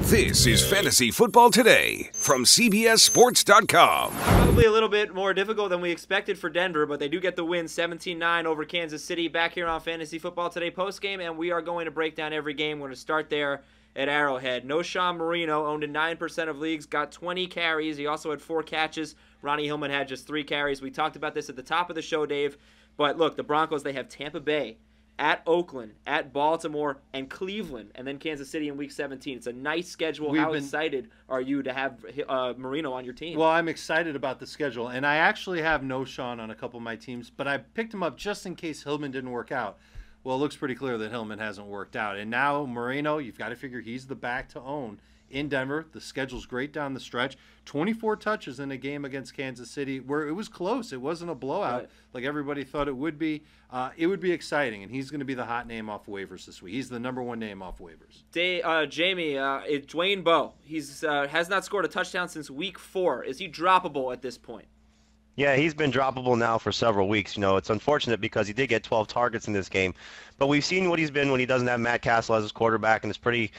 This is Fantasy Football Today from CBSSports.com. Probably a little bit more difficult than we expected for Denver, but they do get the win 17-9 over Kansas City. Back here on Fantasy Football Today postgame, and we are going to break down every game. We're going to start there at Arrowhead. Knowshon Moreno owned in 9% of leagues, got 20 carries. He also had 4 catches. Ronnie Hillman had just 3 carries. We talked about this at the top of the show, Dave. But look, the Broncos, they have Tampa Bay, at Oakland, at Baltimore, and Cleveland, and then Kansas City in Week 17. It's a nice schedule. How excited are you to have Moreno on your team? Well, I'm excited about the schedule, and I actually have Knowshon on a couple of my teams, but I picked him up just in case Hillman didn't work out. Well, it looks pretty clear that Hillman hasn't worked out, and now Moreno, you've got to figure he's the back to own in Denver. The schedule's great down the stretch. 24 touches in a game against Kansas City where it was close. It wasn't a blowout like everybody thought it would be. It would be exciting, and he's going to be the hot name off waivers this week. He's the #1 name off waivers. Jamie, it's Dwayne Bowe. He's has not scored a touchdown since Week 4. Is he droppable at this point? Yeah, he's been droppable now for several weeks. You know, it's unfortunate because he did get 12 targets in this game, but we've seen what he's been when he doesn't have Matt Castle as his quarterback, and it's pretty,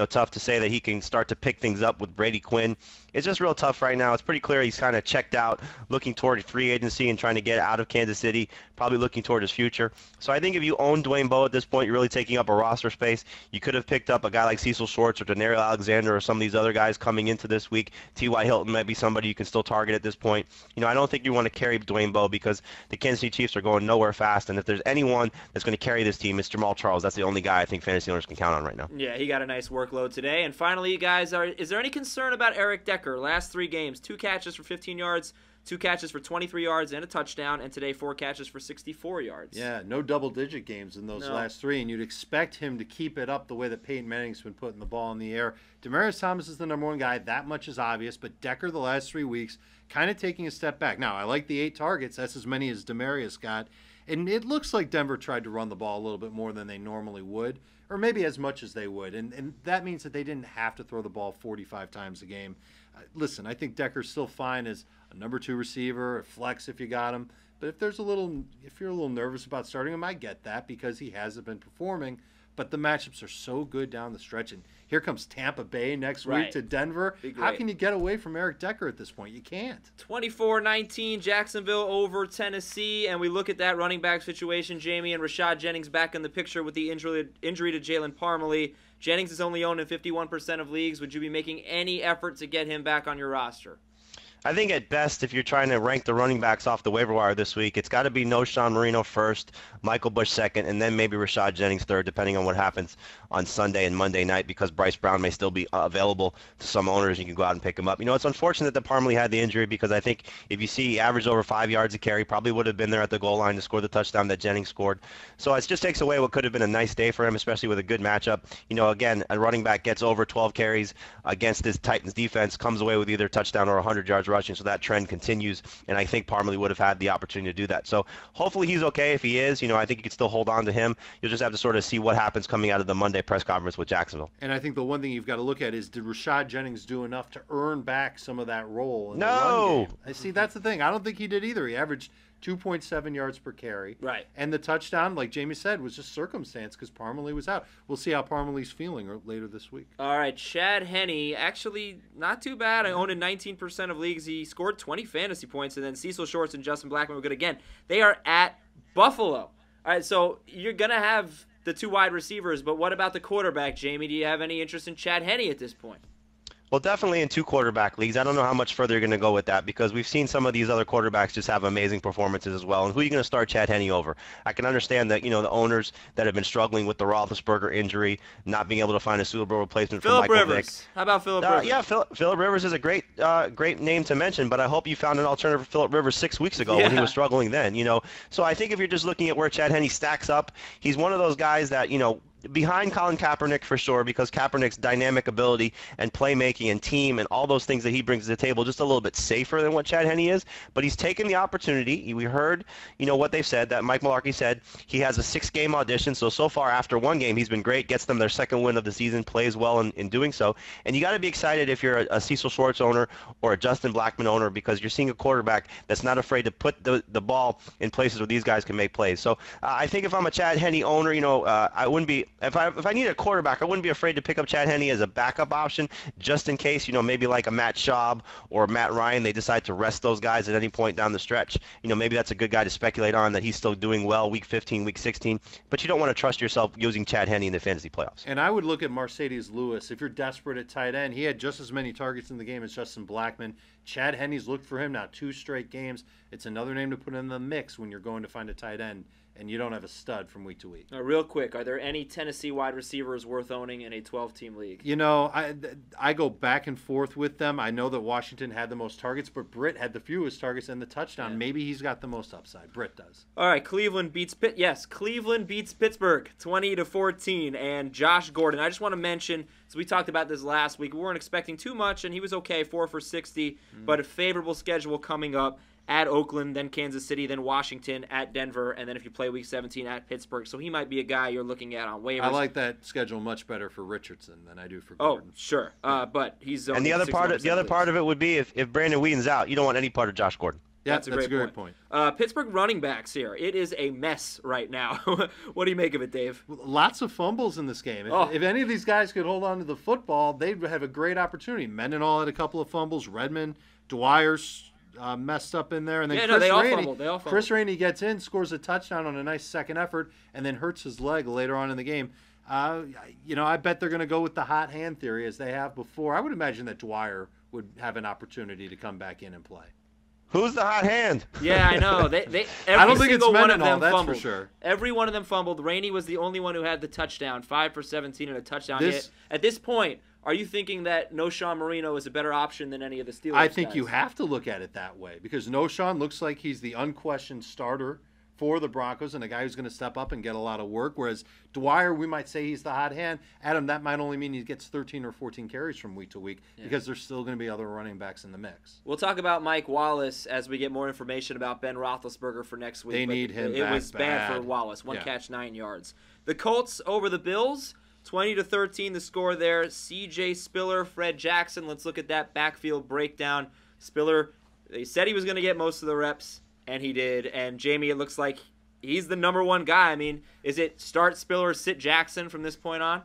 tough to say that he can start to pick things up with Brady Quinn. It's just real tough right now. It's pretty clear he's kind of checked out, looking toward free agency and trying to get out of Kansas City, probably looking toward his future. So I think if you own Dwayne Bowe at this point, you're really taking up a roster space. You could have picked up a guy like Cecil Shorts or Denario Alexander or some of these other guys coming into this week. T.Y. Hilton might be somebody you can still target at this point. I don't think you want to carry Dwayne Bowe because the Kansas City Chiefs are going nowhere fast, and if there's anyone that's going to carry this team, it's Jamal Charles. That's the only guy I think fantasy owners can count on right now. Yeah, he got a nice workload today. And finally, you guys, is there any concern about Eric Decker? Last 3 games, 2 catches for 15 yards, 2 catches for 23 yards and a touchdown, and today 4 catches for 64 yards. Yeah, no double-digit games in those last 3, and you'd expect him to keep it up the way that Peyton Manning's been putting the ball in the air. Demaryius Thomas is the #1 guy. That much is obvious, but Decker the last 3 weeks kind of taking a step back. Now, I like the 8 targets. That's as many as Demaryius got. And it looks like Denver tried to run the ball a little bit more than they normally would, or maybe as much as they would. And that means that they didn't have to throw the ball 45 times a game. Listen, I think Decker's still fine as a #2 receiver, a flex if you got him. But if you're a little nervous about starting him, I get that because he hasn't been performing. But the matchups are so good down the stretch. And here comes Tampa Bay next week to Denver. How can you get away from Eric Decker at this point? You can't. 24-19, Jacksonville over Tennessee. And we look at that running back situation, Jamie, and Rashad Jennings back in the picture with the injury to Jalen Parmalee. Jennings is only owned in 51% of leagues. Would you be making any effort to get him back on your roster? I think at best, if you're trying to rank the running backs off the waiver wire this week, it's got to be Knowshon Moreno first, Michael Bush second, and then maybe Rashad Jennings third, depending on what happens on Sunday and Monday night, because Bryce Brown may still be available to some owners. You can go out and pick him up. It's unfortunate that Parmalee had the injury because I think if you see he averaged over 5 yards a carry, probably would have been there at the goal line to score the touchdown that Jennings scored. So it just takes away what could have been a nice day for him, especially with a good matchup. Again, a running back gets over 12 carries against this Titans defense, comes away with either a touchdown or 100 yards rushing, so that trend continues, and I think Parmalee would have had the opportunity to do that. So hopefully he's okay. If he is, I think you can still hold on to him. You'll just have to sort of see what happens coming out of the Monday press conference with Jacksonville. And I think the one thing you've got to look at is, did Rashad Jennings do enough to earn back some of that role in the run game? I see, that's the thing. I don't think he did either. He averaged 2.7 yards per carry. Right. And the touchdown, like Jamie said, was just circumstance because Parmalee was out. We'll see how Parmalee's feeling later this week. All right, Chad Henne, actually not too bad. I own in 19% of leagues. He scored 20 fantasy points, and then Cecil Shorts and Justin Blackmon were good again. They are at Buffalo. All right, so you're going to have the 2 wide receivers, but what about the quarterback, Jamie? Do you have any interest in Chad Henne at this point? Well, definitely in 2 quarterback leagues. I don't know how much further you're going to go with that because we've seen some of these other quarterbacks just have amazing performances as well. And who are you going to start Chad Henne over? I can understand that, the owners that have been struggling with the Roethlisberger injury, not being able to find a suitable replacement for Michael Vick. How about Phillip Rivers? Yeah, Phillip Rivers is a great name to mention, but I hope you found an alternative for Phillip Rivers 6 weeks ago when he was struggling then. So I think if you're just looking at where Chad Henne stacks up, he's one of those guys that, behind Colin Kaepernick for sure, because Kaepernick's dynamic ability and playmaking and team and all those things that he brings to the table just a little bit safer than what Chad Henne is. But he's taken the opportunity. We heard, what they've said, that Mike Mularkey said he has a 6-game audition. So far after 1 game, he's been great, gets them their 2nd win of the season, plays well in doing so. And you got to be excited if you're a Cecil Shorts owner or a Justin Blackmon owner because you're seeing a quarterback that's not afraid to put the ball in places where these guys can make plays. So I think if I'm a Chad Henne owner, I wouldn't be If I need a quarterback, I wouldn't be afraid to pick up Chad Henne as a backup option, just in case, maybe like a Matt Schaub or Matt Ryan, they decide to rest those guys at any point down the stretch. Maybe that's a good guy to speculate on, that he's still doing well week 15, week 16. But you don't want to trust yourself using Chad Henne in the fantasy playoffs. And I would look at Mercedes Lewis. If you're desperate at tight end, he had just as many targets in the game as Justin Blackmon. Chad Henne's looked for him now 2 straight games. It's another name to put in the mix when you're going to find a tight end and you don't have a stud from week to week. Real quick, are there any Tennessee wide receivers worth owning in a 12-team league? I go back and forth with them. I know that Washington had the most targets, but Britt had the fewest targets and the touchdown. Yeah. Maybe he's got the most upside. Britt does. All right, Cleveland beats Pittsburgh 20-14, and Josh Gordon. I just want to mention, so we talked about this last week. We weren't expecting too much, and he was okay, 4 for 60, but a favorable schedule coming up. At Oakland, then Kansas City, then Washington, at Denver, and then if you play Week 17 at Pittsburgh. So he might be a guy you're looking at on waivers. I like that schedule much better for Richardson than I do for Gordon. Oh, sure. But he's and the other part of it would be if Brandon Whedon's out, you don't want any part of Josh Gordon. Yeah, that's a great point. Pittsburgh running backs here. It is a mess right now. What do you make of it, Dave? Lots of fumbles in this game. If any of these guys could hold on to the football, they'd have a great opportunity. Mendenhall had a couple of fumbles. Redmond, Dwyer's messed up in there, and then they all fumbled. Chris Rainey gets in, scores a touchdown on a nice second effort, and then hurts his leg later on in the game. I bet they're going to go with the hot hand theory as they have before. I would imagine that Dwyer would have an opportunity to come back in and play. Who's the hot hand? Yeah, I know. I don't think it's Mendenhall, that's fumbled. for sure. Every one of them fumbled. Rainey was the only one who had the touchdown, 5 for 17 and a touchdown hit. At this point, are you thinking that Knowshon Moreno is a better option than any of the Steelers I think guys? you have to look at it that way because Knowshon looks like he's the unquestioned starter for the Broncos and a guy who's going to step up and get a lot of work, whereas Dwyer, we might say he's the hot hand. Adam, that might only mean he gets 13 or 14 carries from week to week because there's still going to be other running backs in the mix. We'll talk about Mike Wallace as we get more information about Ben Roethlisberger for next week. They need him It was bad for Wallace. One catch, 9 yards. The Colts over the Bills. 20-13 the score there. C.J. Spiller, Fred Jackson. Let's look at that backfield breakdown. Spiller, they said he was going to get most of the reps, and he did. And Jamie, it looks like he's the number one guy. I mean, is it start Spiller, sit Jackson from this point on?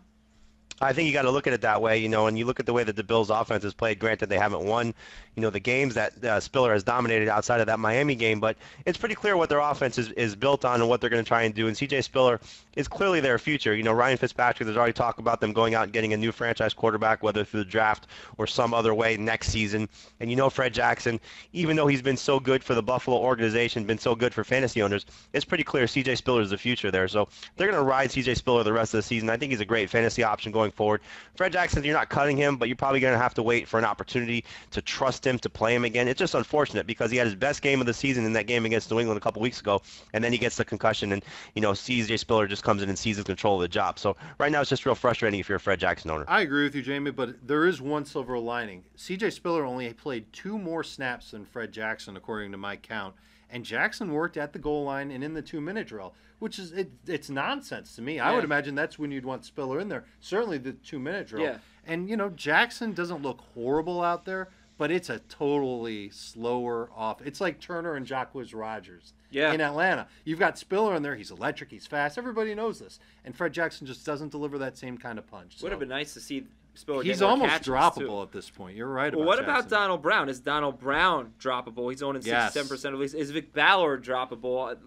I think you got to look at it that way, and you look at the way that the Bills' offense has played. Granted, they haven't won, the games that Spiller has dominated outside of that Miami game, but it's pretty clear what their offense is built on and what they're going to try and do. And C.J. Spiller is clearly their future. Ryan Fitzpatrick, there's already talk about them going out and getting a new franchise quarterback, whether through the draft or some other way next season. And Fred Jackson, even though he's been so good for the Buffalo organization, been so good for fantasy owners, it's pretty clear C.J. Spiller is the future there. So they're going to ride C.J. Spiller the rest of the season. I think he's a great fantasy option going forward. Fred Jackson, you're not cutting him, but you're probably going to have to wait for an opportunity to trust him, to play him again. It's just unfortunate because he had his best game of the season in that game against New England a couple weeks ago, and then he gets the concussion, and, C.J. Spiller just comes in and seizes control of the job. So right now it's just real frustrating if you're a Fred Jackson owner. I agree with you, Jamie, but there is one silver lining. C.J. Spiller only played 2 more snaps than Fred Jackson, according to my count. And Jackson worked at the goal line and in the 2-minute drill, which is it's nonsense to me. I would imagine that's when you'd want Spiller in there. Certainly the 2-minute drill. Yeah. And, Jackson doesn't look horrible out there, but it's a totally slower off. It's like Turner and Jacquizz Rodgers in Atlanta. You've got Spiller in there. He's electric. He's fast. Everybody knows this. And Fred Jackson just doesn't deliver that same kind of punch. Would have been nice to see Spiller He's get more almost catches, droppable too. At this point. You're right well, about what Jackson. about Donald Brown? Is Donald Brown droppable? He's owning 67% of leagues. Is Vick Ballard droppable?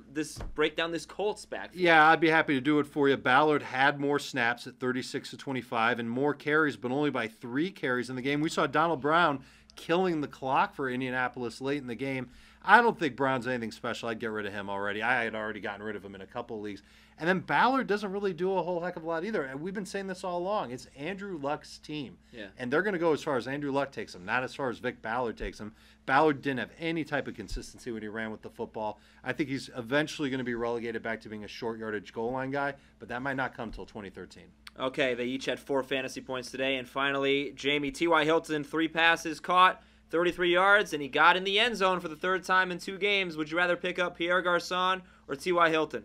Break down this Colts backfield. Yeah, I'd be happy to do it for you. Ballard had more snaps at 36-25 and more carries, but only by 3 carries in the game. We saw Donald Brown killing the clock for Indianapolis late in the game. I don't think Brown's anything special. I'd get rid of him already. I had already gotten rid of him in a couple of leagues. And then Ballard doesn't really do a whole heck of a lot either. And we've been saying this all along. It's Andrew Luck's team. Yeah. And they're going to go as far as Andrew Luck takes them, not as far as Vick Ballard takes them. Ballard didn't have any type of consistency when he ran with the football. I think he's eventually going to be relegated back to being a short yardage goal line guy, but that might not come till 2013. Okay, they each had 4 fantasy points today. And finally, Jamie, T.Y. Hilton, 3 passes caught, 33 yards, and he got in the end zone for the 3rd time in 2 games. Would you rather pick up Pierre Garçon or T.Y. Hilton?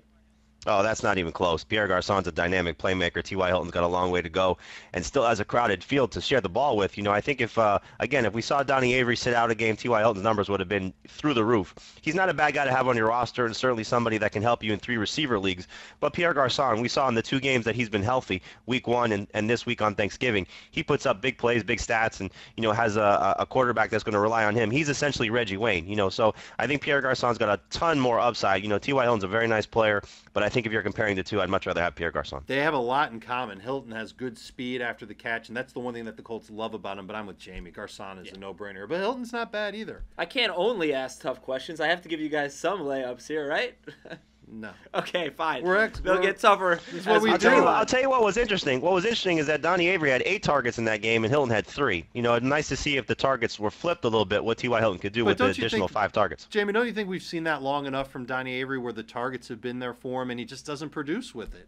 Oh, that's not even close. Pierre Garçon's a dynamic playmaker. T.Y. Hilton's got a long way to go and still has a crowded field to share the ball with. You know, I think if we saw Donnie Avery sit out a game, T.Y. Hilton's numbers would have been through the roof. He's not a bad guy to have on your roster and certainly somebody that can help you in 3 receiver leagues. But Pierre Garçon, we saw in the 2 games that he's been healthy, week 1 and this week on Thanksgiving, he puts up big plays, big stats, and, you know, has a quarterback that's going to rely on him. He's essentially Reggie Wayne, you know, so I think Pierre Garçon's got a ton more upside. You know, T.Y. Hilton's a very nice player, but I think if you're comparing the two, I'd much rather have Pierre Garçon. They have a lot in common. Hilton has good speed after the catch, and that's the one thing that the Colts love about him, but I'm with Jamie. Garçon is a no-brainer. But Hilton's not bad either. I can't only ask tough questions. I have to give you guys some layups here, right? No. Okay, fine. They'll get tougher. I'll tell you what was interesting. What was interesting is that Donnie Avery had 8 targets in that game, and Hilton had 3. You know, it's nice to see if the targets were flipped a little bit, what T.Y. Hilton could do with the additional 5 targets. Jamie, don't you think we've seen that long enough from Donnie Avery where the targets have been there for him, and he just doesn't produce with it?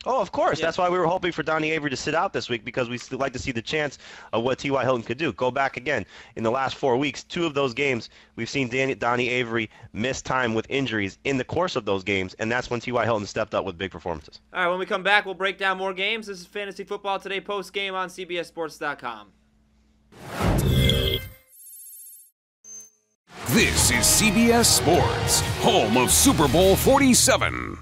Oh, of course. Yeah. That's why we were hoping for Donnie Avery to sit out this week, because we still like to see the chance of what T.Y. Hilton could do. Go back again. In the last 4 weeks, 2 of those games, we've seen Donnie Avery miss time with injuries in the course of those games, and that's when T.Y. Hilton stepped up with big performances. All right, when we come back, we'll break down more games. This is Fantasy Football Today post-game on CBSSports.com. This is CBS Sports, home of Super Bowl 47.